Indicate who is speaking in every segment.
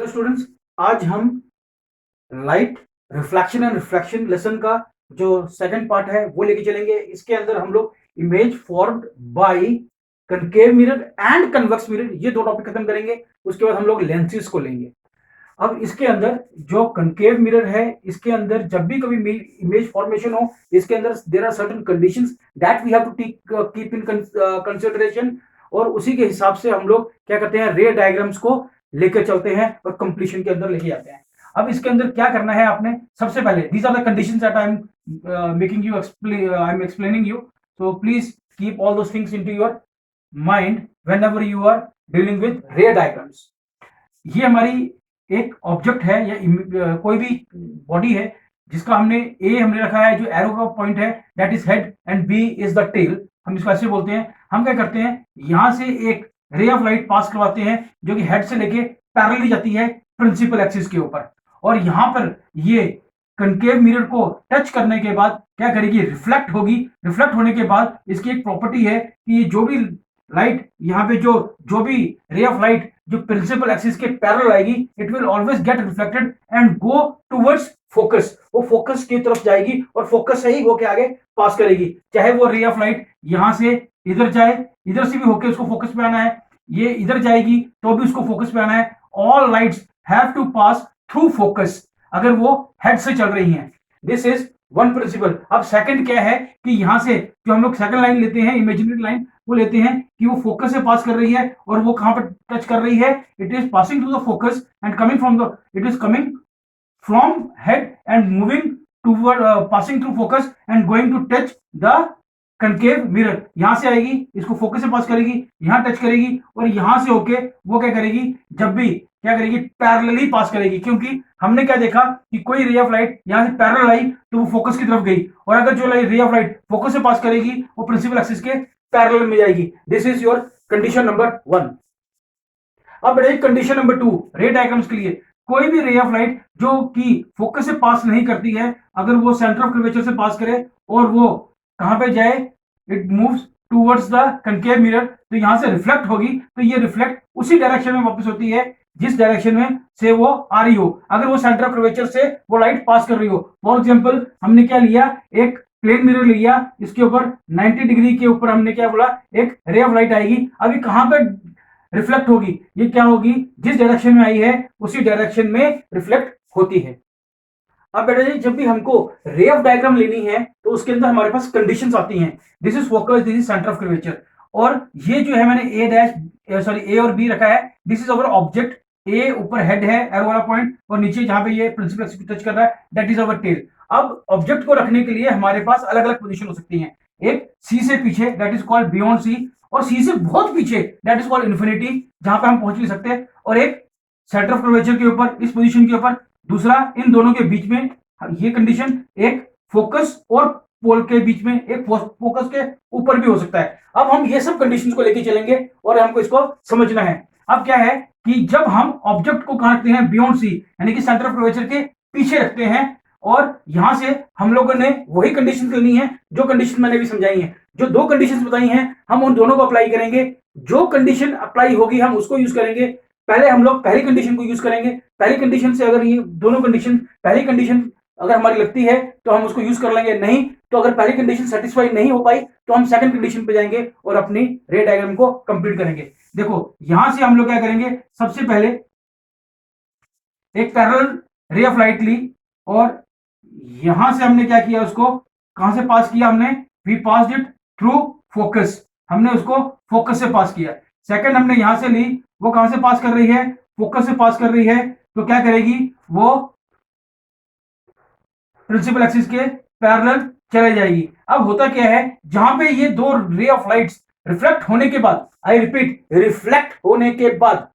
Speaker 1: तो स्टूडेंट्स, आज हम light reflection and refraction lesson का जो सेकंड पार्ट है वो लेके चलेंगे। इसके अंदर हम लोग image formed by concave mirror and convex mirror ये दो टॉपिक खत्म करेंगे। उसके बाद हम लोग लेंसेज को लेंगे। अब इसके अंदर जो कनकेव मिरर है, इसके अंदर जब भी कभी इमेज फॉर्मेशन हो, इसके अंदर there are certain conditions that we have to keep in consideration, और उसी के हिसाब से हम लोग क्या करते हैं, रे डायग्राम्स को लेकर चलते हैं और कंप्लीशन के अंदर लेके जाते हैं। अब इसके अंदर क्या करना है आपने, सबसे पहले these are the conditions that I am making you I am explaining you, so please keep all those things into your mind whenever you are dealing with ray diagrams. ये हमारी एक ऑब्जेक्ट है या कोई भी बॉडी है जिसका हमने रखा है, जो एरो का पॉइंट है that is head and B is the tail, हम इसको ऐसे बोलते हैं। हम क्या करते हैं, यहां से एक रे ऑफ लाइट पास करवाते हैं जो कि हेड से लेके पैरेलली जाती है प्रिंसिपल एक्सिस के ऊपर, और यहां पर ये कनकेव मिरर को टच करने के बाद क्या करेगी, रिफ्लेक्ट होगी। रिफ्लेक्ट होने के बाद इसकी एक प्रॉपर्टी है कि ये जो भी लाइट यहाँ पे जो भी रे ऑफ लाइट जो प्रिंसिपल एक्सिस के पैरेलल आएगी, it will always get reflected and go towards focus. वो फोकस की तरफ जाएगी और फोकस से ही होके आगे पास करेगी। चाहे वो रे ऑफ लाइट यहां से इधर जाए, इधर से भी होके उसको फोकस पे आना है, ये इधर जाएगी तो भी उसको फोकस पे आना है। All lights have to pass through focus अगर वो हेड से चल रही हैं। This is one principle. अब सेकंड क्या है कि यहां से जो हम लोग सेकंड लाइन लेते हैं, इमेजिनरी लाइन, वो लेते हैं कि वो फोकस से पास कर रही है और वो कहां पर टच कर रही है, it is passing through the focus and coming from the it is coming from head and moving toward passing through focus and going to touch the concave mirror. यहां से आएगी, इसको फोकस से पास करेगी, यहां टच करेगी और यहां से होके वो क्या करेगी, जब भी क्या करेगी, पैरेलली पास करेगी। क्योंकि हमने क्या देखा कि कोई रे ऑफ लाइट यहां से पैरेलल आई तो वो फोकस की तरफ गई, और अगर जो रे ऑफ लाइट फोकस से पास करेगी वो प्रिंसिपल एक्सिस के पैरेलल में जाएगी। This is your condition number 1। अब बढ़े कंडीशन नंबर 2 रे डायग्राम्स के लिए। कोई भी रे ऑफ लाइट जो कि फोकस से पास नहीं करती है, अगर वो सेंटर ऑफ कर्वेचर से पास करे और वो कहां पे जाए, it moves towards the concave mirror, तो यहां से रिफ्लेक्ट होगी, तो ये रिफ्लेक्ट उसी डायरेक्शन में वापस होती है जिस डायरेक्शन में से वो आ रही हो। अगर वो सेंटर ऑफ कर्वेचर से वो लाइट पास कर रही हो, फॉर एग्जांपल हमने क्या लिया, एक प्लेन मिरर लिया, इसके ऊपर 90 डिग्री के ऊपर हमने क्या बोला, एक रे ऑफ लाइट आएगी। अभी कहां पे रिफ्लेक्ट होगी, ये क्या होगी, जिस डायरेक्शन में आई है उसी डायरेक्शन में रिफ्लेक्ट होती है। अब बेटा जी, जब भी हमको रे ऑफ डायग्राम लेनी है तो उसके अंदर हमारे पास कंडीशंस आती हैं। This is focus, this is centre of curvature, और ये जो है मैंने ए और बी रखा है। दिस इज अवर ऑब्जेक्ट, ए ऊपर हेड है एरो वाला पॉइंट, और नीचे जहां पे ये प्रिंसिपल एक्सिस टच कर रहा है दैट इज अवर टेल। अब ऑब्जेक्ट को रखने के लिए हमारे पास अलग अलग पोजीशन हो सकती हैं। एक सी से पीछे that is called beyond C, और सी से बहुत पीछे दैट इज कॉल्ड इन्फिनिटी, जहां पे हम पहुंच नहीं सकते, और एक सेंटर ऑफ कर्वेचर के ऊपर, इस पोजीशन के ऊपर। दूसरा, इन दोनों के बीच में ये कंडीशन, एक फोकस और पोल के बीच में, एक फोकस के ऊपर भी हो सकता है। अब हम ये सब कंडीशंस को लेके चलेंगे और हमको इसको समझना है। अब क्या है कि जब हम ऑब्जेक्ट को कहां रखते हैं, बियॉन्ड सी, यानी कि सेंटर ऑफ कर्वेचर के पीछे रखते हैं, और यहां से हम लोगों ने वही कंडीशन लेनी है जो कंडीशन मैंने भी समझाई है। जो दो कंडीशन बताई हैं हम उन दोनों को अप्लाई करेंगे। जो कंडीशन अप्लाई होगी हम उसको यूज करेंगे। पहले हम लोग पहली कंडीशन को यूज करेंगे। पहली कंडीशन से अगर ये दोनों कंडीशन, पहली कंडीशन अगर हमारी लगती है तो हम उसको यूज कर लेंगे, नहीं तो अगर पहली कंडीशन सेटिस्फाई नहीं हो पाई तो हम सेकंड कंडीशन पे जाएंगे और अपनी रे डायग्राम को कंप्लीट करेंगे। देखो यहां से हम लोग क्या करेंगे, सबसे पहले एक पैरेलल रे ऑफ लाइट ली, और यहां से हमने क्या किया, उसको कहां से पास किया, हमने we passed it through focus, हमने उसको फोकस से पास किया। सेकंड हमने यहां से ली, वो कहां से पास कर रही है, फोकस से पास कर रही है, तो क्या करेगी, वो प्रिंसिपल एक्सिस के पैरेलल चले जाएगी। अब होता क्या है, जहां पे ये दो रे ऑफ लाइट्स रिफ्लेक्ट होने के बाद, आई रिपीट, रिफ्लेक्ट होने के बाद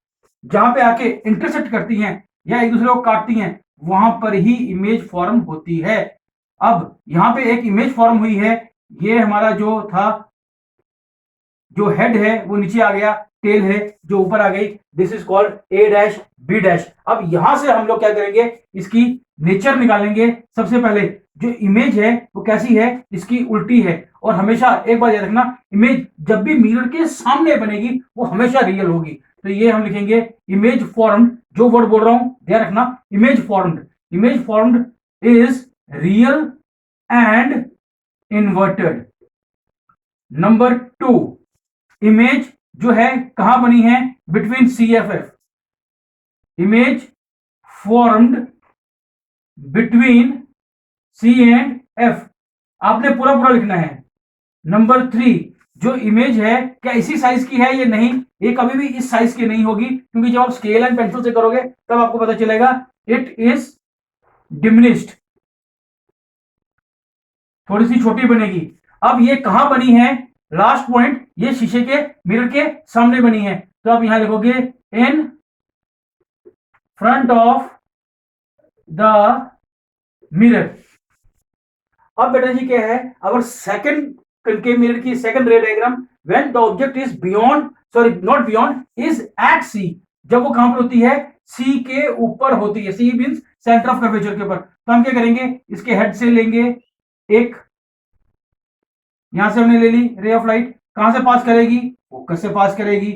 Speaker 1: जहां पे आके इंटरसेक्ट करती हैं या एक दूसरे को काटती हैं, वहां पर ही इमेज फॉर्म होती है। अब यहां पे एक इमेज फॉर्म हुई है, ये हमारा जो था, जो हेड है वो नीचे आ गया, टेल है जो ऊपर आ गई, this is called A dash B dash. अब यहां से हम लोग क्या करेंगे, इसकी नेचर निकालेंगे। सबसे पहले जो इमेज है वो कैसी है, इसकी उल्टी है, और हमेशा एक बात याद रखना, इमेज जब भी मिरर के सामने बनेगी वो हमेशा रियल होगी। तो ये हम लिखेंगे इमेज फॉर्म जो वर्ड बोल रहा हूं ध्यान रखना, image formed is real and inverted. Number 2, image जो है कहां बनी है, between CFF, image formed between C and F, आपने पूरा पूरा लिखना है। नंबर 3, जो इमेज है क्या इसी साइज की है, ये नहीं, ये कभी भी इस साइज की नहीं होगी, क्योंकि जब आप स्केल एंड पेंसिल से करोगे तब आपको पता चलेगा इट इज डिमिनिश्ड, थोड़ी सी छोटी बनेगी। अब ये कहां बनी है, लास्ट पॉइंट, ये शीशे के मिरर के सामने बनी है, तो आप यहां लिखोगे in front of the mirror. अब बेटा जी क्या है, अवर सेकंड कनकेव मिरर की second ray diagram, when the object is beyond, sorry not beyond, is at C, जब वो कहां पर होती है, सी के ऊपर होती है, सी मींस सेंटर ऑफ कर्वेचर के ऊपर। तो हम क्या करेंगे, इसके हेड से लेंगे एक, यहां से हमने ले ली रे ऑफ लाइट, कहां से पास करेगी, फोकस से पास करेगी।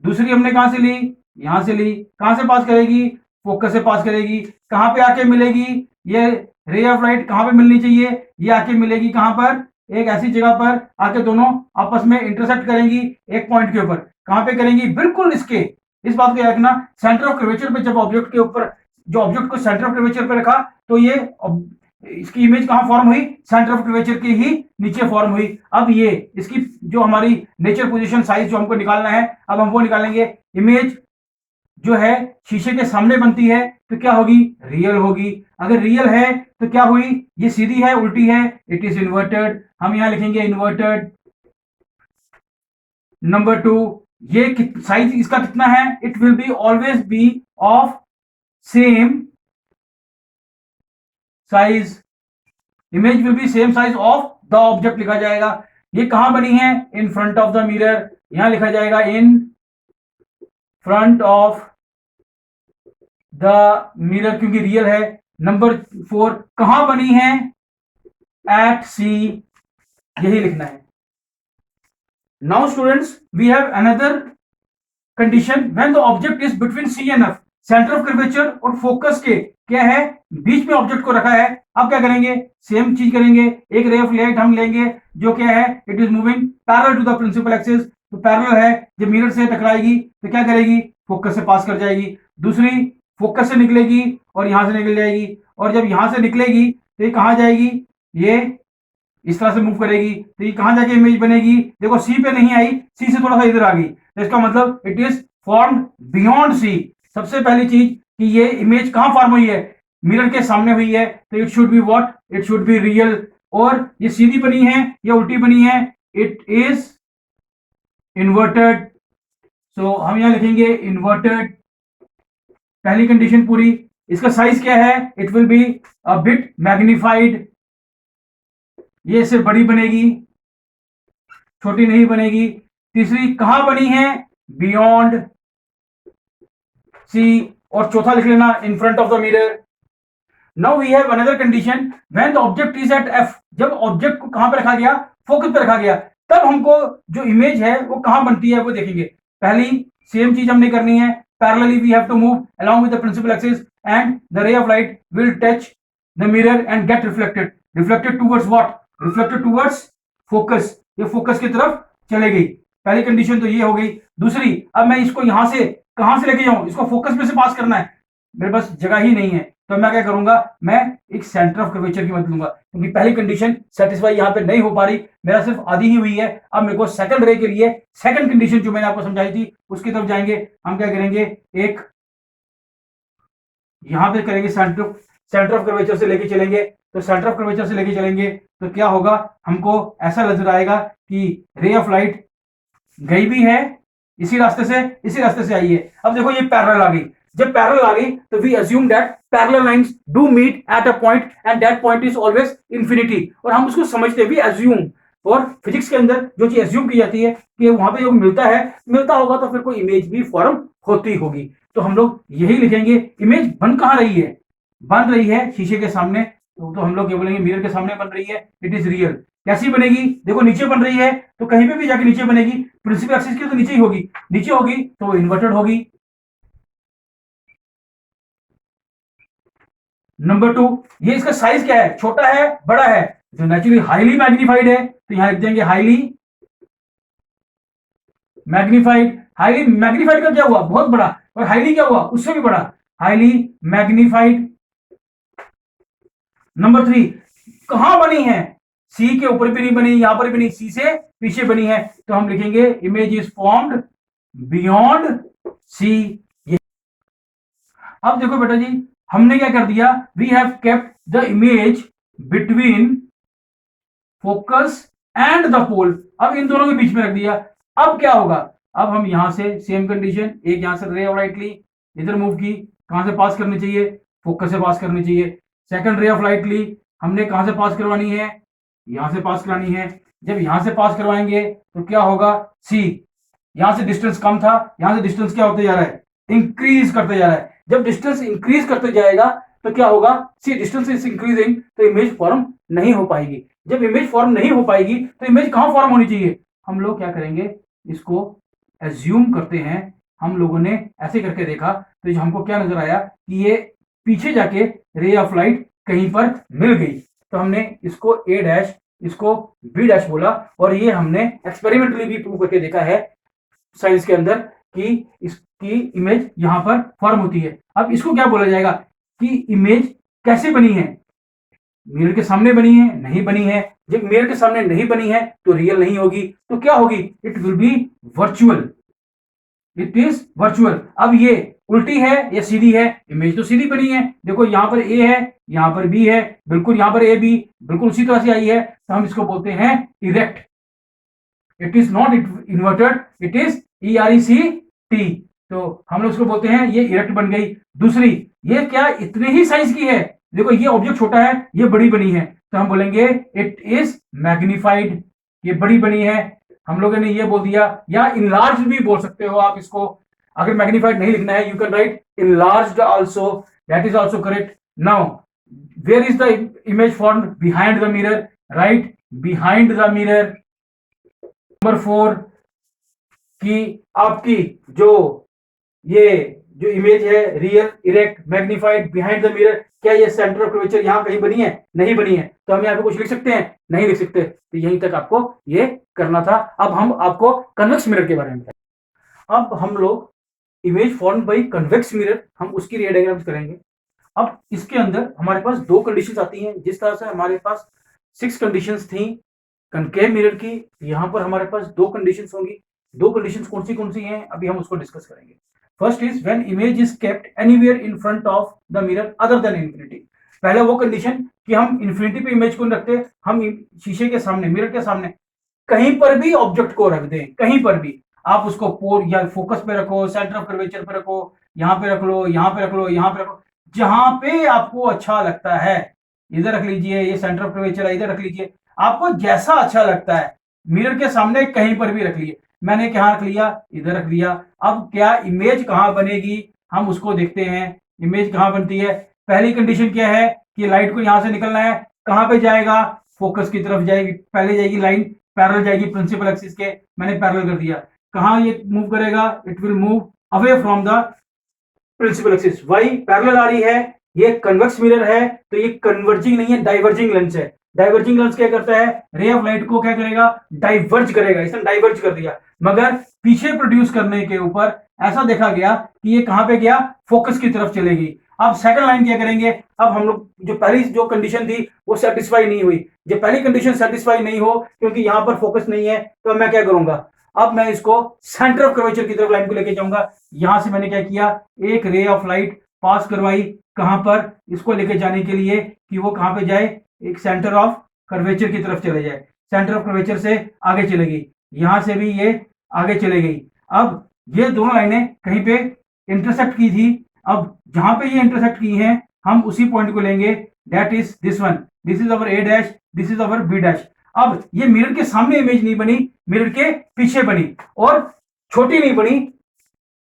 Speaker 1: दूसरी हमने कहां से ली, यहां से ली, कहां से पास करेगी, फोकस से पास करेगी। कहां पे आके मिलेगी, ये रे ऑफ लाइट कहां पे मिलनी चाहिए, ये आके मिलेगी कहां पर, एक ऐसी जगह पर आके दोनों आपस में इंटरसेक्ट करेंगी एक पॉइंट के ऊपर। कहां पे करेंगी, बिल्कुल इसके, इस बात को याद रखना, सेंटर ऑफ कर्वेचर पे, जब ऑब्जेक्ट के ऊपर, जो ऑब्जेक्ट को सेंटर ऑफ कर्वेचर पे रखा, तो ये इसकी इमेज कहां फॉर्म हुई, सेंटर ऑफ कर्वेचर के ही नीचे फॉर्म हुई। अब ये इसकी जो हमारी नेचर पोजीशन साइज जो हमको निकालना है, अब हम वो निकालेंगे। इमेज जो है शीशे के सामने बनती है तो क्या होगी, रियल होगी। अगर रियल है तो क्या हुई, ये सीधी है, उल्टी है, इट इज इन्वर्टेड, हम यहां लिखेंगे इन्वर्टेड। नंबर 2, ये साइज इसका कितना है, it will be always be of same size, image will be same size of the object लिखा जाएगा। ये कहां बनी है, in front of the mirror, यहां लिखा जाएगा in front of the mirror, क्योंकि रियल है। नंबर 4, कहां बनी है, एट सी, यही लिखना है। Now students, we have another condition, when the object is between C and F, centre of curvature और फोकस के क्या है, बीच में ऑब्जेक्ट को रखा है। अब क्या करेंगे, सेम चीज करेंगे, एक रे ऑफ लाइट हम लेंगे जो क्या है, it is moving parallel to the principal axis, तो पैरेलल है, जब मिरर से टकराएगी तो क्या करेगी, फोकस से पास कर जाएगी। दूसरी फोकस से निकलेगी और यहां से निकल जाएगी, और जब यहां से निकलेगी तो ये कहां जाएगी, ये इस तरह से मूव करेगी, तो ये कहां जाके इमेज बनेगी, देखो सी पे नहीं आई, सी से थोड़ा सा इधर आ गई, तो इसका मतलब it is formed beyond C. सबसे पहली चीज कि ये इमेज कहां फॉर्म हुई है, मिरर के सामने हुई है, तो it should be what, it should be real. और ये सीधी बनी है या उल्टी बनी है, इट इज इन्वर्टेड, सो हम यहां लिखेंगे इन्वर्टेड। पहली कंडीशन पूरी। इसका साइज क्या है, it will be a bit magnified, ये इससे बड़ी बनेगी, छोटी नहीं बनेगी। तीसरी कहां बनी है, बियॉन्ड सी, और चौथा लिख लेना in front of the mirror. Now we have another condition, when the object is at F, जब ऑब्जेक्ट को कहां पर रखा गया, फोकस पर रखा गया, तब हमको जो इमेज है वो कहां बनती है वो देखेंगे। पहली सेम चीज हमने करनी है, parallelly we have to move along with the principal axis and the ray of light will touch the mirror and get reflected towards what, reflected towards focus, ये फोकस की तरफ चले गई। पहली कंडीशन तो ये हो गई। दूसरी, अब मैं इसको यहां से कहां से लेके जाऊं, इसको फोकस में से पास करना है, मेरे पास जगह ही नहीं है, तो मैं क्या करूंगा, मैं एक सेंटर ऑफ कर्वेचर की मदद लूंगा, क्योंकि पहली कंडीशन सेटिस्फाई यहां पे नहीं हो पा रही, मेरा सिर्फ आधी ही हुई है। अब मेरे को सेकंड रे के लिए सेकंड कंडीशन जो मैंने आपको समझाई थी उसकी तरफ जाएंगे। हम क्या करेंगे, एक यहां पे करेंगे, सेंटर ऑफ कर्वेचर से लेके चलेंगे, तो सेंटर ऑफ कर्वेचर से लेके चलेंगे तो क्या होगा, हमको ऐसा नजर आएगा कि रे ऑफ लाइट गई भी है इसी रास्ते से आई है। अब देखो ये पैरेलल आ गई, जब पैरेलल आ गई तो we assume that parallel lines do meet at a point and that point is always infinity, और हम उसको समझते भी अज्यूम। और फिजिक्स के अंदर जो चीज अज्यूम की जाती है कि वहां पे जो मिलता होगा तो फिर कोई इमेज भी फॉर्म होती होगी, तो हम लोग यही लिखेंगे। इमेज बन कहां रही है, बन रही है शीशे के सामने, तो हम लोग ये बोलेंगे मिरर के सामने बन रही है, इट इज रियल। कैसी बनेगी, देखो नीचे बन रही है तो कहीं पे भी जाके नीचे बनेगी, प्रिंसिपल एक्सिस की तो नीचे ही होगी, नीचे होगी तो वो इन्वर्टेड होगी। नंबर 2, ये इसका साइज क्या है, छोटा है बड़ा है, तो नेचुरली हाईली मैग्नीफाइड है, तो यहां लिख देंगे हाईली मैग्नीफाइड। हाईली मैग्नीफाइड का क्या हुआ, बहुत बड़ा, और हाईली क्या हुआ, उससे भी बड़ा, हाईली मैग्नीफाइड। नंबर 3, कहां बनी है, सी के ऊपर भी नहीं बनी, यहां पर भी नहीं, सी से पीछे बनी है, तो हम लिखेंगे image is formed beyond C. अब देखो बेटा जी, हमने क्या कर दिया, we have kept the image between focus and the pole, अब इन दोनों के बीच में रख दिया। अब क्या होगा, अब हम यहां से सेम कंडीशन, एक यहां से रे ऑफ लाइट ली, इधर मूव की, कहां से पास करनी चाहिए, फोकस से पास करनी चाहिए। सेकंड रे ऑफ लाइट ली, हमने कहां से पास करवानी है, यहां से पास करानी है। जब यहां से पास करवाएंगे तो क्या होगा, सी, यहां से डिस्टेंस कम था, यहां से डिस्टेंस क्या होते जा रहा है, इंक्रीज करते जा रहा है। जब डिस्टेंस इंक्रीज करते जाएगा तो क्या होगा, सी डिस्टेंस इज इंक्रीजिंग, तो इमेज फॉर्म नहीं हो पाएगी। जब इमेज फॉर्म नहीं हो पाएगी तो इमेज कहां फॉर्म होनी चाहिए, हम लोग क्या करेंगे, इसको एज्यूम करते हैं। हम लोगों ने ऐसे करके देखा तो हमको क्या नजर आया कि ये पीछे जाके रे ऑफ लाइट कहीं पर मिल गई, तो हमने इसको ए डैश, इसको बी डैश बोला, और ये हमने एक्सपेरिमेंटली भी प्रूव करके देखा है साइंस के अंदर कि इसकी इमेज यहां पर फॉर्म होती है। अब इसको क्या बोला जाएगा कि इमेज कैसे बनी है, मिरर के सामने बनी है, नहीं बनी है। जब मिरर के सामने नहीं बनी है तो रियल नहीं होगी, तो क्या होगी, it will B virtual, it is virtual. अब ये उल्टी है या सीधी है, इमेज तो सीधी बनी है, देखो यहां पर ए है, यहां पर बी है, बिल्कुल यहां पर ए बी बिल्कुल उसी तरह से आई है, तो हम इसको बोलते हैं erect. It is not inverted, it is ERECT, तो हम लोग इसको बोलते हैं ये इरेक्ट बन गई। दूसरी, ये क्या इतने ही साइज की है, देखो ये ऑब्जेक्ट छोटा है, ये बड़ी बनी है, तो हम बोलेंगे इट इज मैग्नीफाइड, ये बड़ी बनी है। हम लोगों ने ये बोल दिया, या इनलार्ज भी बोल सकते हो आप इसको, अगर मैग्नीफाइड नहीं लिखना है you can write enlarged also, that is also correct. Now where is the image formed, behind the mirror, right behind the mirror. Number 4, कि आपकी जो ये जो इमेज है real, erect, magnified, behind the mirror, क्या ये सेंटर ऑफ कर्वेचर यहां कहीं बनी है, नहीं बनी है, तो हम यहाँ पे कुछ लिख सकते हैं, नहीं लिख सकते, तो यहीं तक आपको ये करना था। अब हम आपको कन्वेक्स मिरर के बारे में बताएं। अब हम लोग image form by convex mirror, हम उसकी रे डायग्राम्स करेंगे। अब इसके अंदर हमारे पास दो कंडीशंस आती हैं, जिस तरह से हमारे पास 6 कंडीशंस थी कनकेव मिरर की, यहां पर हमारे पास दो कंडीशंस होंगी। दो कंडीशंस कौन सी हैं, अभी हम उसको डिस्कस करेंगे। First is when image is kept anywhere in front of the mirror other than infinity. पहले वो कंडीशन कि हम इन्फिनिटी पे इमेज को रखते, हम शीशे के सामने, मिरर के सामने कहीं पर भी ऑब्जेक्ट को रख दें, कहीं पर भी आप उसको पोल या फोकस पे रखो, सेंटर ऑफ कर्वेचर पे रखो, यहां पे रख लो, यहां पे रख लो, यहां पे रख लो, जहां पे आपको अच्छा लगता है। इधर रख लीजिए, ये सेंटर ऑफ कर्वेचर है, इधर रख लीजिए, आपको जैसा अच्छा लगता है, मिरर के सामने कहीं पर भी रख लीजिए। मैंने कहां रख लिया, इधर रख लिया। अब क्या इमेज कहां बनेगी, हम उसको देखते हैं, इमेज कहां बनती है। पहली कंडीशन क्या है कि लाइट को यहां से निकलना है, कहां पे जाएगा, फोकस की तरफ जाएगी, पहले जाएगी लाइन पैरेलल जाएगी प्रिंसिपल एक्सिस के, मैंने पैरेलल कर दिया। कहां ये मूव करेगा, it will move away from the principal axis, वाई पैरेलल आ रही है, ये कन्वेक्स मिरर है, तो ये कन्वर्जिंग नहीं है, डाइवर्जिंग लेंस है। डाइवर्जिंग लेंस क्या करता है, रे ऑफ लाइट को क्या करेगा, डाइवर्ज करेगा, इसने डाइवर्ज कर दिया। मगर पीछे प्रोड्यूस करने के ऊपर ऐसा देखा गया कि ये कहां पे गया, फोकस की तरफ चलेगी। अब सेकंड लाइन क्या करेंगे, अब हम लोग जो पहली जो कंडीशन थी वो सेटिस्फाई नहीं हुई। जब पहली कंडीशन सेटिस्फाई नहीं हो, क्योंकि यहां पर फोकस नहीं है, तो मैं क्या करूंगा, अब मैं इसको सेंटर ऑफ कर्वेचर की तरफ लाइन को लेके जाऊंगा। यहां से मैंने क्या किया, एक रे ऑफ लाइट पास करवाई, कहां पर, इसको लेके जाने के लिए कि वो कहां पे जाए, एक सेंटर ऑफ कर्वेचर की तरफ चले जाए। सेंटर ऑफ कर्वेचर से आगे चलेगी, यहां से भी ये आगे चले गई। अब ये दोनों लाइनें कहीं पे इंटरसेक्ट की थी, अब जहां पे ये इंटरसेक्ट की हैं, हम उसी पॉइंट को लेंगे, that is this one, this is our A dash, this is our B dash. अब ये मिरर के सामने इमेज नहीं बनी, मिरर के पीछे बनी, और छोटी नहीं बनी,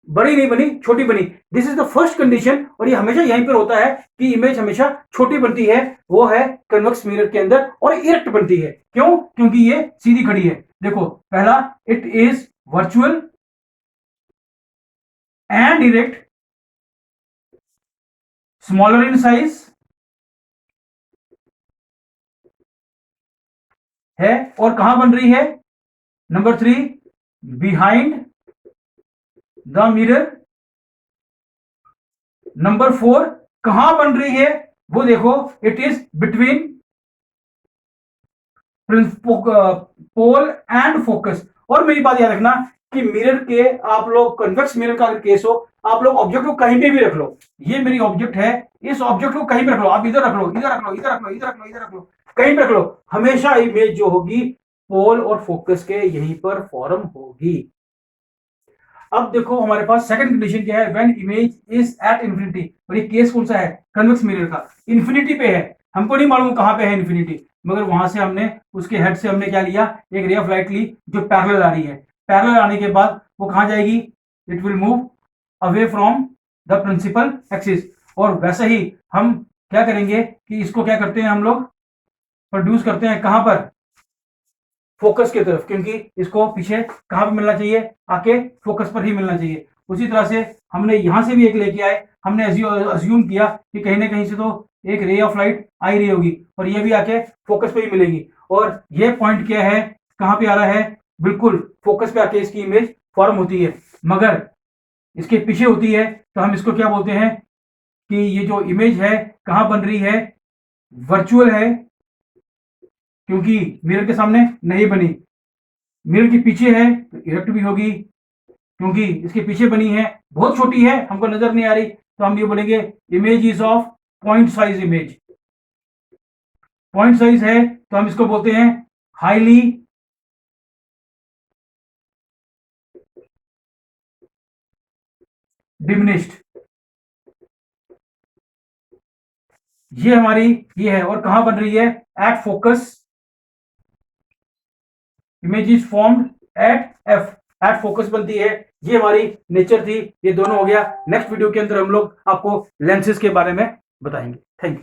Speaker 1: बड़ी नहीं बनी, छोटी बनी। This is the first condition, और ये हमेशा यहीं पर होता है कि इमेज हमेशा छोटी बनती है, वो है कन्वेक्स मिरर के अंदर, और इरेक्ट बनती है। क्यों, क्योंकि ये सीधी खड़ी है। देखो पहला, it is virtual and erect, smaller in size है और कहां बन रही है, number 3 behind the mirror. Number 4 कहां बन रही है, वो देखो, it is between pole and focus. और मेरी बात याद रखना कि मिरर के, आप लोग कन्वेक्स मिरर का अगर केस हो, आप लोग ऑब्जेक्ट को कहीं पे भी रख लो, ये मेरी ऑब्जेक्ट है, इस ऑब्जेक्ट को कहीं पे रख लो, आप इधर रख लो, इधर रख लो, इधर रख लो, इधर रख लो, इधर रख लो, कहीं पे रख लो, हमेशा इमेज जो होगी पोल और फोकस के यहीं पर फॉर्म होगी। अब देखो हमारे पास सेकंड कंडीशन क्या है, when image is at infinity. और ये केस कौन सा है, कन्वेक्स मिरर का, इंफिनिटी पे है, हमको नहीं मालूम कहां पे है इंफिनिटी, मगर वहां से हमने उसके हेड से हमने क्या लिया, एक रे ऑफ लाइट ली जो पैरेलल आ रही है। पैरेलल आने के बाद वो कहां जाएगी, it will move away from the principal axis. और वैसे ही हम क्या करेंगे कि इसको क्या करते हैं, हम लोग प्रोड्यूस करते हैं कहां पर, फोकस की तरफ, क्योंकि इसको पीछे कहां पर मिलना चाहिए, आके फोकस पर ही मिलना चाहिए। उसी तरह से हमने यहां से भी एक लेके आए, हमने अज्यूम किया कि कहीं ना कहीं से तो एक रे ऑफ लाइट आ ही रही होगी और ये भी आके फोकस पे ही मिलेगी। और ये पॉइंट क्या है, कहां पे आ रहा है, बिल्कुल फोकस पे आके इसकी इमेज फॉर्म होती है, मगर इसके पीछे होती है। तो हम इसको क्या बोलते हैं कि ये जो इमेज है कहां बन रही है, वर्चुअल है, क्योंकि मिरर के सामने नहीं बनी, मिरर के पीछे है तो इरेक्ट भी होगी, क्योंकि इसके पीछे बनी है, बहुत छोटी है, हमको नजर नहीं आ रही, तो हम ये बोलेंगे image is of point size image. Point size है तो हम इसको बोलते हैं हाईली डिमिनिश्ड। ये हमारी ये है, और कहां बन रही है, at focus, image is formed at F, at focus बनती है। ये हमारी नेचर थी, ये दोनों हो गया। नेक्स्ट वीडियो के अंदर हम लोग आपको लेंसेज के बारे में बताएंगे। Thank you.